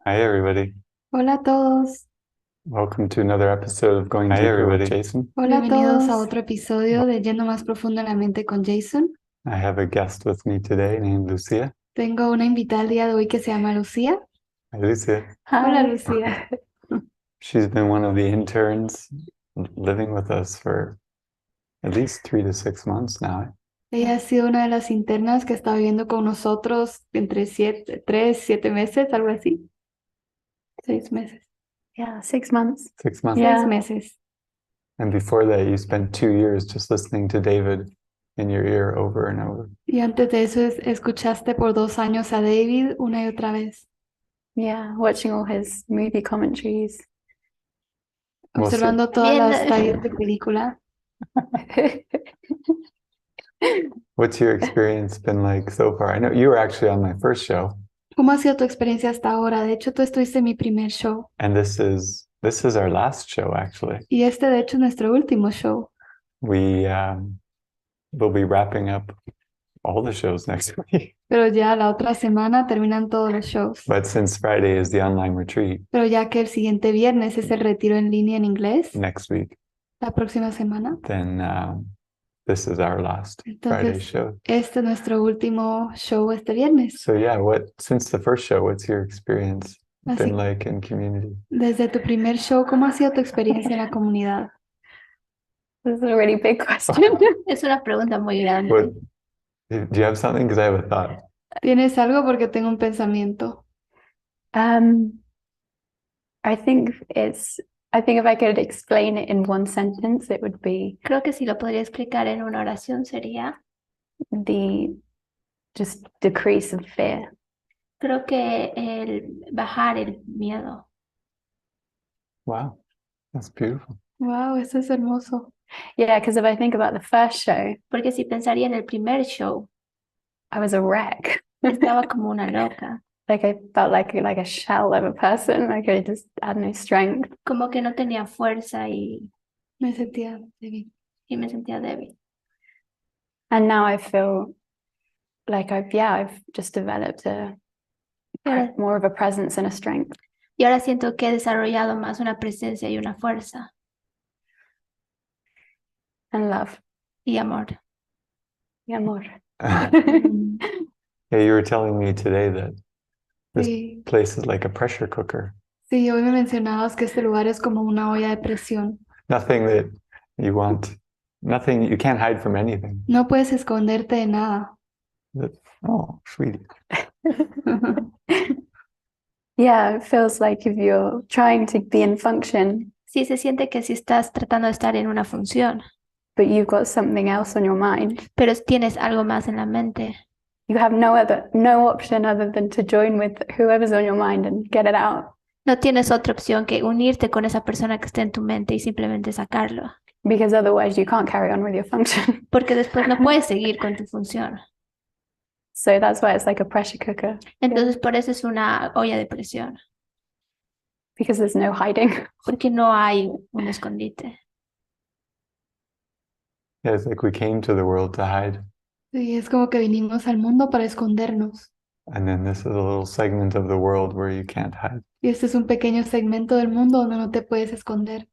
Hi, everybody. Hola a todos. Welcome to another episode of Going Deeper with Jason. Hola a Bienvenidos a otro episodio de Yendo Más Profundo en la Mente con Jason. I have a guest with me today named Lucia. Tengo una invitada el día de hoy que se llama Lucía. Hi, Lucia. Hola, Hi. Lucía. She's been one of the interns living with us for at least 3 to 6 months now. Ella ha sido una de las internas que está viviendo con nosotros entre 7 meses, algo así. 6 meses. Yeah, 6 months. 6 months. Yeah. 6 meses. And before that, you spent 2 years just listening to David in your ear over and over. Y antes de eso escuchaste por 2 años a David una y otra vez, Yeah, watching all his movie commentaries. Mostly- observando todas Viendo- las tallas de película. What's your experience been like so far? I know you were actually on my first show, ¿Cómo ha sido tu experiencia hasta ahora? De hecho, tú estuviste en mi primer show. and this is our last show, actually. Y este, de hecho, es nuestro último show. We will be wrapping up all the shows next week. Pero ya la otra semana terminan todos los shows. But since Friday is the online retreat, Pero ya que el siguiente viernes es el retiro en línea en inglés, next week, la próxima semana, then this is our last Friday entonces show. este es nuestro último show este viernes. So yeah, since the first show, what's your experience Así, been like in community? desde tu primer show, ¿cómo ha sido tu experiencia en la comunidad? This is a really big question. Es una pregunta muy grande. What, do you have something? Because I have a thought. ¿Tienes algo? Porque tengo un pensamiento. I think if I could explain it in one sentence, it would be Creo que si lo podría explicar en una oración sería, the just decrease of fear. creo que el bajar el miedo. Wow, that's beautiful. Wow, eso es hermoso. Yeah, because if I think about the first show, Porque si pensaría en el primer show, I was a wreck. estaba como una loca, Like I felt like a shell of a person. Like I just had no strength. como que no tenía fuerza Me sentía débil. y me sentía débil. And now I feel like I've just developed Ahora- more of a presence and a strength. Y ahora siento que he desarrollado más una presencia y una fuerza And love. y amor. Y amor. Yeah, you were telling me today that this Sí, place is like a pressure cooker. sí, hoy me mencionabas que este lugar es como una olla de presión. Nothing that you want, nothing, you can't hide from anything. No puedes esconderte de nada. Oh, sweetie. Yeah, it feels like if you're trying to be in function, Sí, se siente que si estás tratando de estar en una función, but you've got something else on your mind, pero tienes algo más en la mente, you have no option other than to join with whoever's on your mind and get it out. no tienes otra opción que unirte con esa persona que está en tu mente y simplemente sacarlo, Because otherwise you can't carry on with your function. porque después no puedes seguir con tu función. So that's why it's like a pressure cooker, Entonces por eso es una olla de presión, because there's no hiding. porque no hay un escondite. Yeah, it's like we came to the world to hide. Sí, es como que vinimos al mundo para escondernos. And then this is a little segment of the world where you can't hide, Y este es un pequeño segmento del mundo donde no te puedes esconder,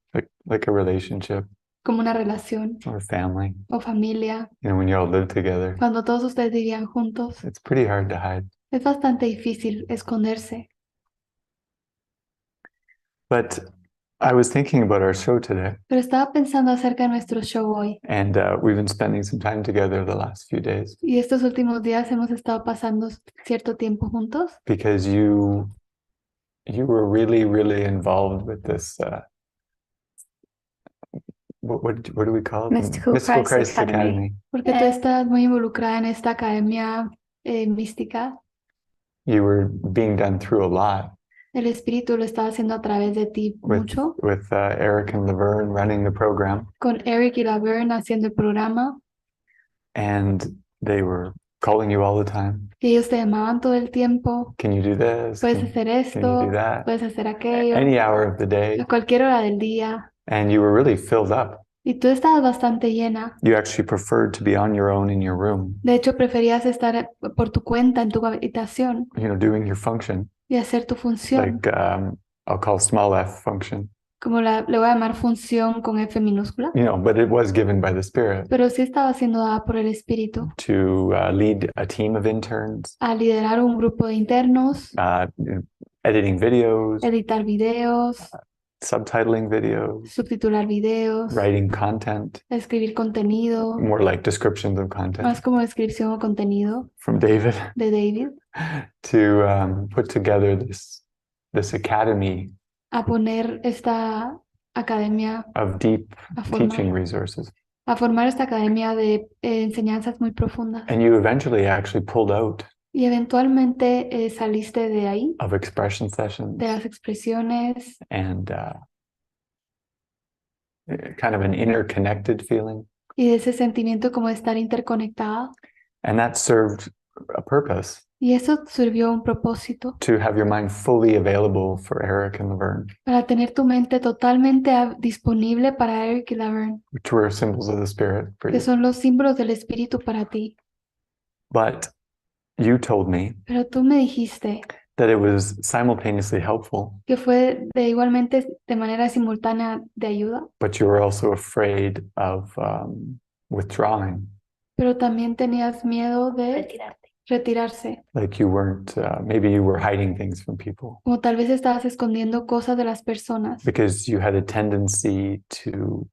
like a relationship como una relación or family. o familia. You know, when you all live together, Cuando todos ustedes vivían juntos, it's pretty hard to hide. es bastante difícil esconderse. But I was thinking about our show today, Pero estaba pensando acerca de nuestro show hoy. and we've been spending some time together the last few days Y estos últimos días hemos estado pasando cierto tiempo juntos because you were really, really involved with this. What do we call it? Mystical Christ Academy. porque tú estás muy involucrada en esta academia mística. You were being done through a lot El espíritu lo estaba haciendo a través de ti mucho. with Eric and Laverne running the program, Con Eric y Laverne haciendo el programa. and they were calling you all the time. Y ellos te llamaban todo el tiempo. Can you do this? Puedes Can hacer you esto, do that? puedes hacer aquello, Any hour of the day. a cualquier hora del día. And you were really filled up. Y tú estabas bastante llena. You actually preferred to be on your own in your room, De hecho, preferías estar por tu cuenta en tu habitación, doing your function. y hacer tu función, like I'll call small f function, como le voy a llamar función con F minúscula, but it was given by the Spirit pero sí estaba siendo dada por el Espíritu to lead a team of interns, a liderar un grupo de internos, editing videos, editar videos, subtitling videos, subtitular videos, writing content, escribir contenido, more like descriptions of content más como descripción o contenido from David, de David, to put together this academy a poner esta academia, of deep a formar, teaching resources. a formar esta academia de enseñanzas muy profundas. And you eventually actually pulled out Y eventualmente saliste de ahí, of expression sessions de las expresiones, and kind of an interconnected feeling. y de ese sentimiento como de estar interconectada. And that served a purpose Y eso sirvió a un propósito, to have your mind fully available for Eric and Laverne, para tener tu mente totalmente disponible para Eric y Laverne, which were symbols of the Spirit for que you. son los símbolos del Espíritu para ti. But you told me Pero tú me dijiste that it was simultaneously helpful, que fue igualmente de manera simultánea de ayuda, but you were also afraid of withdrawing, pero también tenías miedo de retirarse, like you weren't, maybe you were hiding things from people como tal vez estabas escondiendo cosas de las personas, because you had a tendency to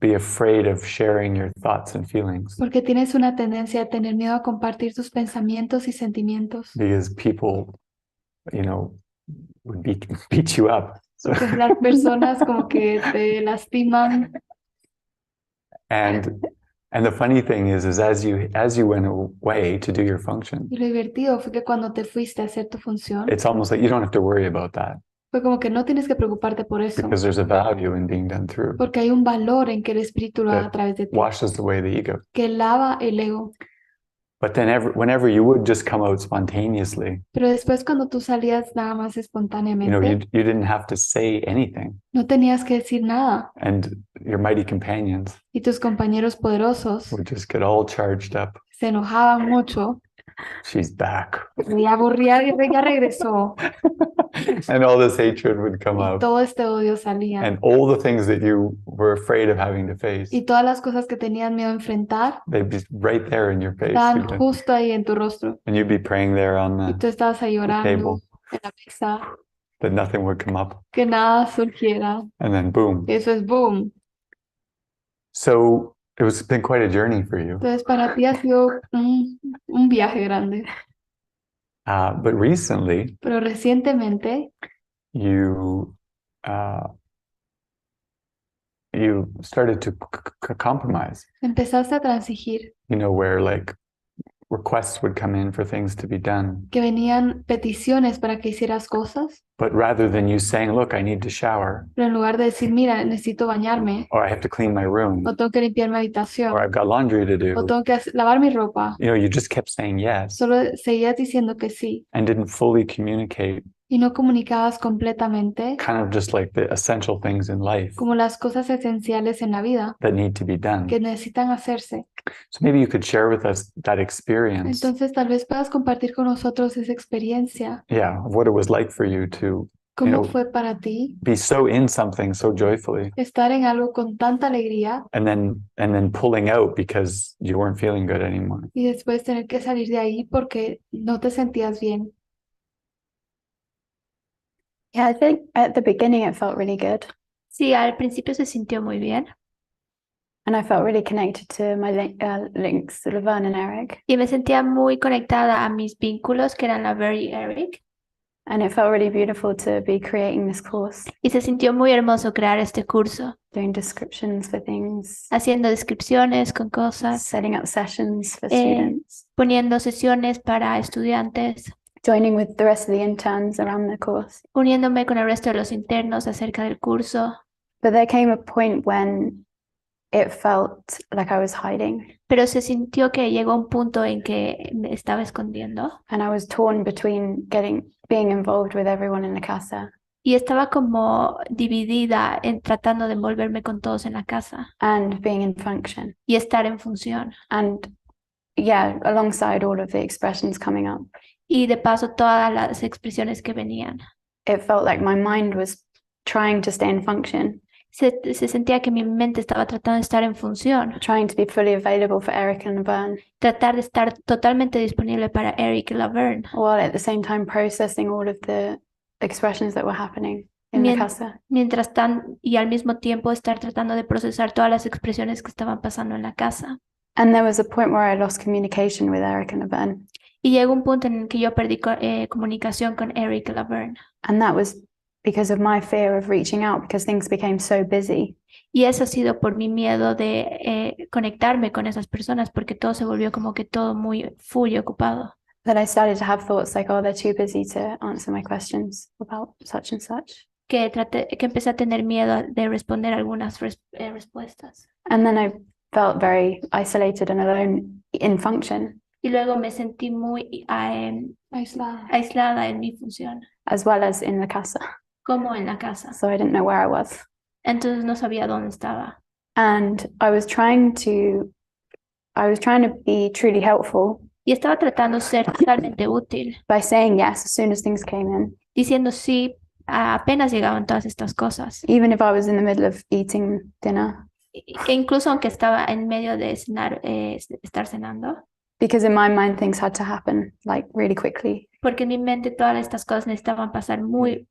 be afraid of sharing your thoughts and feelings porque tienes una tendencia a tener miedo a compartir tus pensamientos y sentimientos, because people, would beat you up. So, porque las personas como que te lastiman. and the funny thing is as you went away to do your function, Y lo divertido fue que cuando te fuiste a hacer tu función, it's almost like you don't have to worry about that fue como que no tienes que preocuparte por eso, because there's a value in being done through porque hay un valor en que el Espíritu lo haga a través de ti, washes away the ego. que lava el ego. But then whenever you would just come out spontaneously, Pero después cuando tú salías nada más espontáneamente, you didn't have to say anything, no tenías que decir nada. and your mighty companions Y tus compañeros poderosos would just get all charged up. se enojaban mucho. She's back. Y aburría y ya regresó. And all this hatred would come Y up. todo este odio salía. And all the things that you were afraid of having to face, Y todas las cosas que tenías miedo a enfrentar they'd be right there in your face. estaban again. justo ahí en tu rostro. And you'd be praying there on Y the tú estabas ahí table llorando en la mesa, that nothing would come up. que nada surgiera. And then boom. Eso es boom. So it's been quite a journey for you. Entonces para ti ha sido un viaje grande. But recently, Pero recientemente you started to compromise, empezaste a transigir, where like requests would come in for things to be done. que venían peticiones para que hicieras cosas, But rather than you saying, look, I need to shower, pero en lugar de decir, mira, necesito bañarme, or I have to clean my room, o tengo que limpiar mi or habitación, I've got laundry to o do, tengo que lavar mi ropa, you just kept saying yes solo seguías diciendo que sí and didn't fully communicate y no comunicabas completamente kind of just like the essential things in life como las cosas esenciales en la vida that need to be done. que necesitan hacerse. So maybe you could share with us that experience, Entonces tal vez puedas compartir con nosotros esa experiencia, of what it was like for you to cómo fue para ti be so in something so joyfully estar en algo con tanta alegría and then pulling out because you weren't feeling good anymore. y después tener que salir de ahí porque no te sentías bien. Yeah, I think at the beginning it felt really good. Sí, al principio se sintió muy bien And I felt really connected to my links, Laverne and Eric. y me sentía muy conectada a mis vínculos que eran Laverne y Eric And it felt really beautiful to be creating this course, y se sintió muy hermoso crear este curso, doing descriptions for things, haciendo descripciones con cosas, setting up sessions for Eh, students, poniendo sesiones para estudiantes, joining with the rest of the interns around the course. uniéndome con el resto de los internos acerca del curso. But there came a point when it felt like I was hiding, Pero se sintió que llegó un punto en que me estaba escondiendo and I was torn between being involved with everyone in the casa y estaba como dividida en tratando de envolverme con todos en la casa and being in function. y estar en función. And yeah, alongside all of the expressions coming up. Y de paso todas las expresiones que venían. It felt like my mind was trying to stay in function, Se sentía que mi mente estaba tratando de estar en función, trying to be fully available for Eric and Laverne, tratar de estar totalmente disponible para Eric y Laverne, while at the same time processing all of the expressions that were happening in the Mien- casa. mientras tan y al mismo tiempo estar tratando de procesar todas las expresiones que estaban pasando en la casa. And there was a point where I lost communication with Eric and Laverne. Y llegó un punto en el que yo perdí comunicación con Eric y Laverne. And that was because of my fear of reaching out because things became so busy. Y eso ha sido por mi miedo de conectarme con esas personas porque todo se volvió como que todo muy full y ocupado. That I started to have thoughts like, oh, they're too busy to answer my questions about such and such. Que empecé a tener miedo de responder algunas respuestas. And then I felt very isolated and alone in function, Y luego me sentí muy Aislada. aislada en mi función, as well as in the casa. como en la casa. So I didn't know where I was. Entonces no sabía dónde estaba. And I was trying to be truly helpful Y estaba tratando de ser totalmente útil, by saying yes as soon as things came in, diciendo sí apenas llegaban todas estas cosas. even if I was in the middle of eating dinner. E incluso aunque estaba en medio de cenar, estar cenando, Because in my mind, things had to happen like really quickly. porque en mi mente todas estas cosas necesitaban pasar muy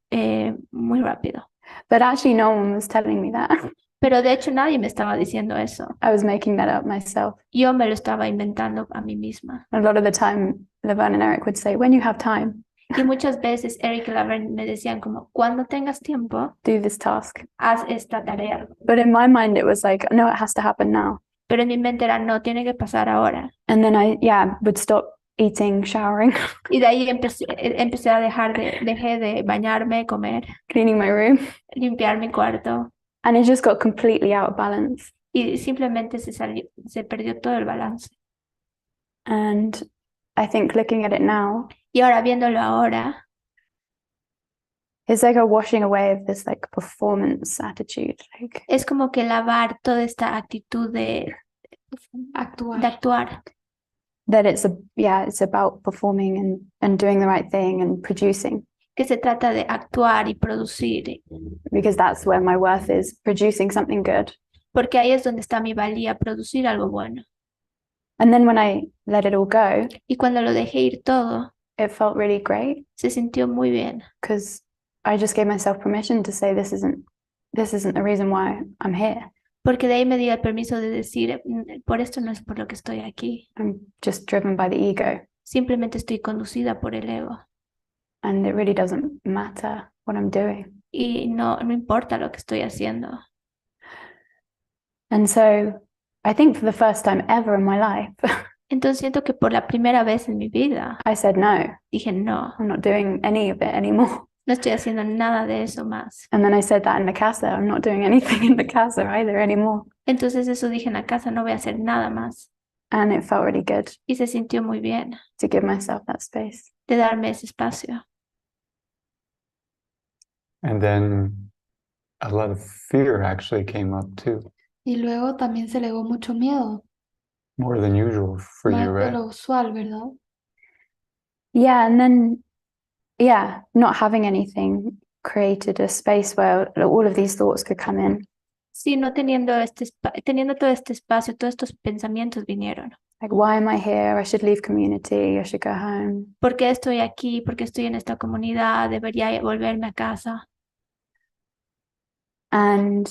rápido. But actually, no one was telling me that. Pero de hecho nadie me estaba diciendo eso. I was making that up myself. Yo me lo estaba inventando a mí misma. A lot of the time, Laverne and Eric would say, when you have time, Y muchas veces Eric y Laverne me decían como, cuando tengas tiempo, do this task. haz esta tarea. But in my mind, it was like, no, it has to happen now. Pero en mi mente era, no, tiene que pasar ahora. And then I would stop eating, showering, Y de ahí empecé a dejé de bañarme, comer, cleaning my room. limpiar mi cuarto. And it just got completely out of balance. Y simplemente se perdió todo el balance. And I think looking at it now, Y ahora viéndolo ahora, it's like a washing away of this like performance attitude. Like, es como que lavar toda esta actitud de Actuar. actuar. that it's about performing and doing the right thing and producing, Que se trata de actuar y producir. because that's where my worth is, producing something good. Porque ahí es donde está mi valía, producir algo bueno. And then when I let it all go, Y cuando lo dejé ir todo, it felt really great se sintió muy bien. because I just gave myself permission to say this isn't the reason why I'm here. Porque de ahí me di el permiso de decir, por esto no es por lo que estoy aquí. I'm just driven by the ego, Simplemente estoy conducida por el ego. and it really doesn't matter what I'm doing. Y no importa lo que estoy haciendo. And so I think for the first time ever in my life, Entonces siento que por la primera vez en mi vida I said, no, dije, no, I'm not doing any of it anymore. no estoy haciendo nada de eso más. And then I said that in the casa, I'm not doing anything in the casa either anymore. Entonces eso dije en la casa, no voy a hacer nada más. And it felt really good Y se sintió muy bien to give myself that space. de darme ese espacio. And then a lot of fear actually came up too, Y luego también se legó mucho miedo, more than usual for más you, de right? lo usual, ¿verdad? Yeah, and then, not having anything created a space where all of these thoughts could come in. Sí, no teniendo teniendo todo este espacio, todos estos pensamientos vinieron. Like, why am I here? I should leave community. I should go home. ¿Por qué estoy aquí? ¿Por qué estoy en esta comunidad? Debería volverme a casa. And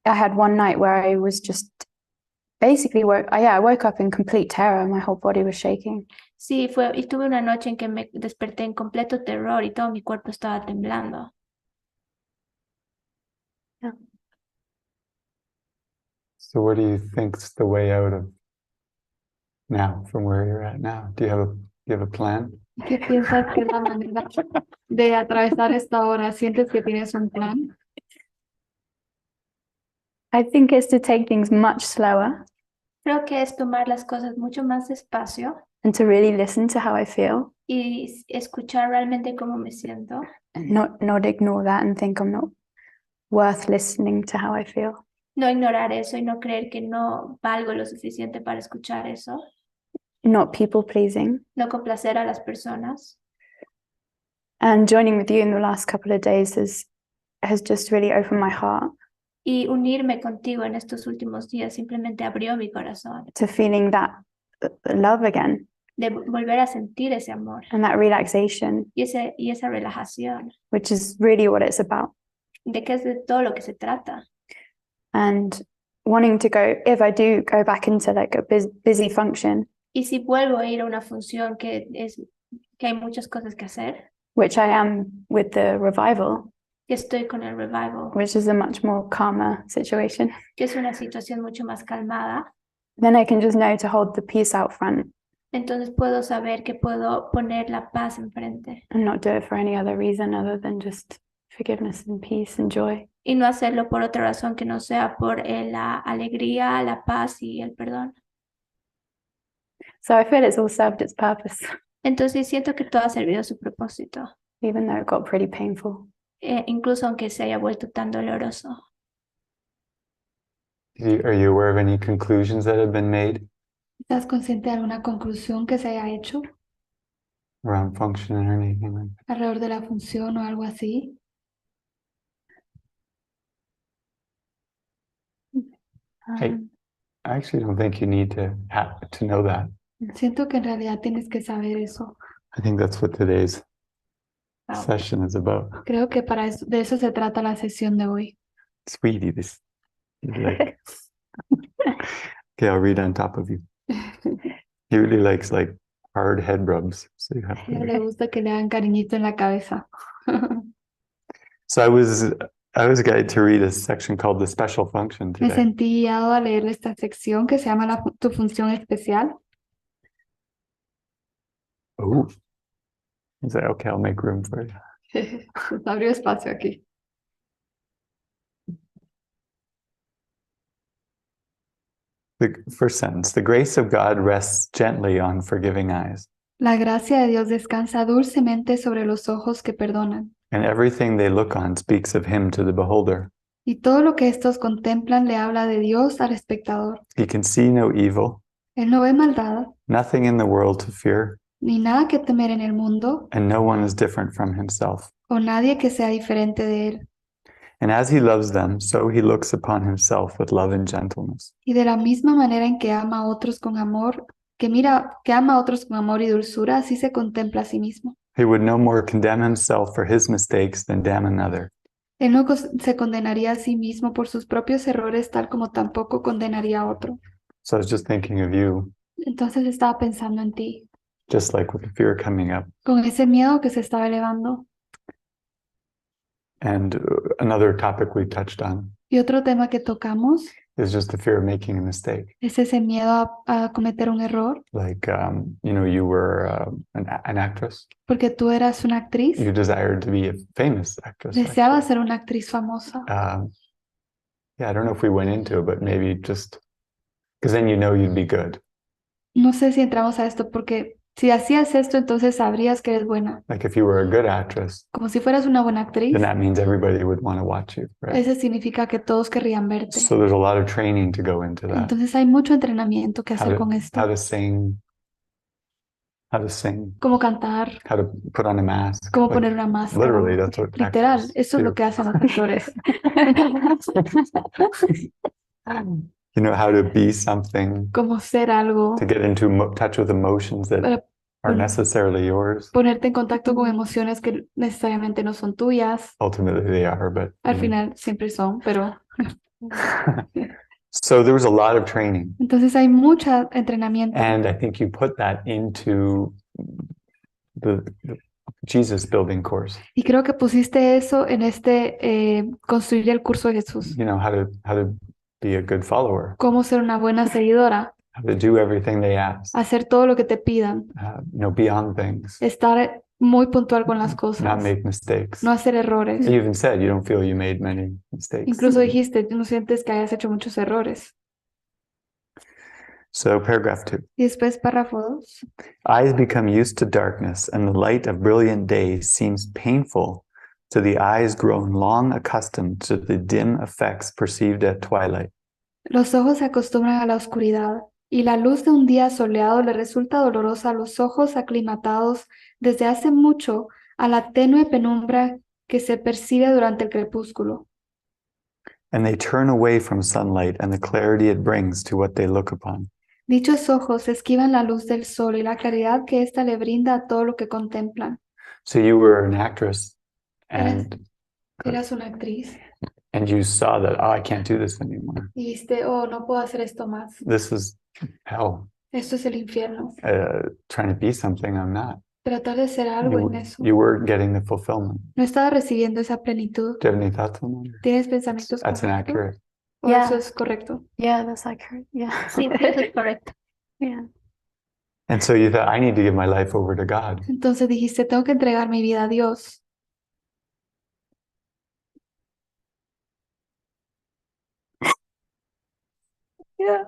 I had one night where I was just basically I woke up in complete terror. My whole body was shaking. Sí, y tuve una noche en que me desperté en completo terror y todo mi cuerpo estaba temblando. So what do you think's the way out of now, from where you're at now? Do you have a plan? ¿Qué piensas que es la manera de atravesar esta hora? ¿Sientes que tienes un plan? I think it's to take things much slower Creo que es tomar las cosas mucho más despacio and to really listen to how I feel y escuchar realmente cómo me siento. and not ignore that and think I'm not worth listening to how I feel. No ignorar eso y no creer que no valgo lo suficiente para escuchar eso. not people pleasing. no complacer a las personas. And joining with you in the last couple of days has just really opened my heart Y unirme contigo en estos últimos días simplemente abrió mi corazón to feeling that love again de volver a sentir ese amor and that relaxation, y esa relajación, which is really what it's about. de que es de todo lo que se trata. And wanting to go, if I do go back into like a busy function, Y si vuelvo a ir a una función que hay muchas cosas que hacer, which I am with the revival, que estoy con el revival, which is a much more calmer situation, que es una situación mucho más calmada, then I can just know to hold the peace out front entonces puedo saber que puedo poner la paz enfrente and not do it for any other reason other than just forgiveness and peace and joy. y no hacerlo por otra razón que no sea por la alegría, la paz y el perdón. So I feel it's all served its purpose, Entonces siento que todo ha servido a su propósito, even though it got pretty painful. incluso aunque se haya vuelto tan doloroso. Are you aware of any conclusions that have been made ¿Estás consciente de alguna conclusión que se haya hecho around function and enlightenment? alrededor de la función o algo así? Hey. I actually don't think you need to know that. Siento que en realidad tienes que saber eso. I think that's what today's Wow. session is about. Creo que de eso se trata la sesión de hoy. Sweetie, this you like. Okay, I'll read on top of you. He really likes like hard head rubs, so you have A ella to. le gusta que le hagan cariñito en la cabeza. So I was guided to read a section called the special function Me today. sentí guiado a leer esta sección que se llama tu función especial. Oh, he's like, okay, I'll make room for you. Nos abrió espacio aquí. The first sentence: the grace of God rests gently on forgiving eyes, La gracia de Dios descansa dulcemente sobre los ojos que perdonan, and everything they look on speaks of Him to the beholder. y todo lo que estos contemplan le habla de Dios al espectador. He can see no evil, Él no ve maldad, nothing in the world to fear, ni nada que temer en el mundo, and no one is different from himself. o nadie que sea diferente de él. And as He loves them, so He looks upon Himself with love and gentleness. Y de la misma manera en que ama a otros con amor, que ama a otros con amor y dulzura, así se contempla a sí mismo. He would no more condemn Himself for His mistakes than damn another. Él no se condenaría a sí mismo por sus propios errores, tal como tampoco condenaría a otro. So I was just thinking of you, Entonces estaba pensando en ti, just like with the fear coming up. con ese miedo que se estaba elevando. And another topic we touched on Y otro tema que tocamos is just the fear of making a mistake. es ese miedo a cometer un error, Like, you were an actress. porque tú eras una actriz, You desired to be a famous actress. deseabas ser una actriz famosa. Yeah, I don't know if we went into it, but maybe just because then you'd be good. No sé si entramos a esto porque si hacías esto, entonces sabrías que eres buena. Like if you were a good actress, Como si fueras una buena actriz, then that means everybody would want to watch you, right? eso significa que todos querrían verte. So there's a lot of training to go into that. Entonces hay mucho entrenamiento que How hacer to, con esto. how to sing, Cómo cantar, how to put on a mask. cómo Like, poner una máscara. literally, that's what Literal, actors eso es do. lo que hacen los actores. How to be something, Cómo ser algo, to get into touch with emotions that para are necessarily yours. ponerte en contacto con emociones que necesariamente no son tuyas. Ultimately, they are, but Al final siempre son, pero so there was a lot of training, entonces hay mucho entrenamiento. and I think you put that into the Jesus building course. Y creo que pusiste eso en construir el curso de Jesús. How to be a good follower, Cómo ser una buena seguidora, how to do everything they ask, hacer todo lo que te pidan, be on things, estar muy puntual con las not cosas, make mistakes. no hacer errores. You even said you don't feel you made many mistakes. Incluso dijiste, no sientes que hayas hecho muchos errores. So paragraph 2. Y después párrafo 2. Eyes become used to darkness, and the light of brilliant day seems painful to the eyes grown long accustomed to the dim effects perceived at twilight. Los ojos se acostumbran a la oscuridad y la luz de un día soleado le resulta dolorosa a los ojos aclimatados desde hace mucho a la tenue penumbra que se percibe durante el crepúsculo. And they turn away from sunlight and the clarity it brings to what they look upon. Dichos ojos esquivan la luz del sol y la claridad que ésta le brinda a todo lo que contemplan. So you were an actress Eras, and eras una actriz you saw that, oh, I can't do this anymore. y viste, oh, no puedo hacer esto más. This is hell. Esto es el infierno. Trying to be something I'm not. Tratar de ser algo en eso. You weren't getting the fulfillment. No estaba recibiendo esa plenitud. Do you have any thoughts on that? ¿Tienes pensamientos That's con esto? inaccurate. ¿O Yeah. eso es correcto? Yeah, that's accurate. Yeah. Sí, eso es correcto. Yeah. And so you thought, I need to give my life over to God. Entonces dijiste, tengo que entregar mi vida a Dios. Yeah.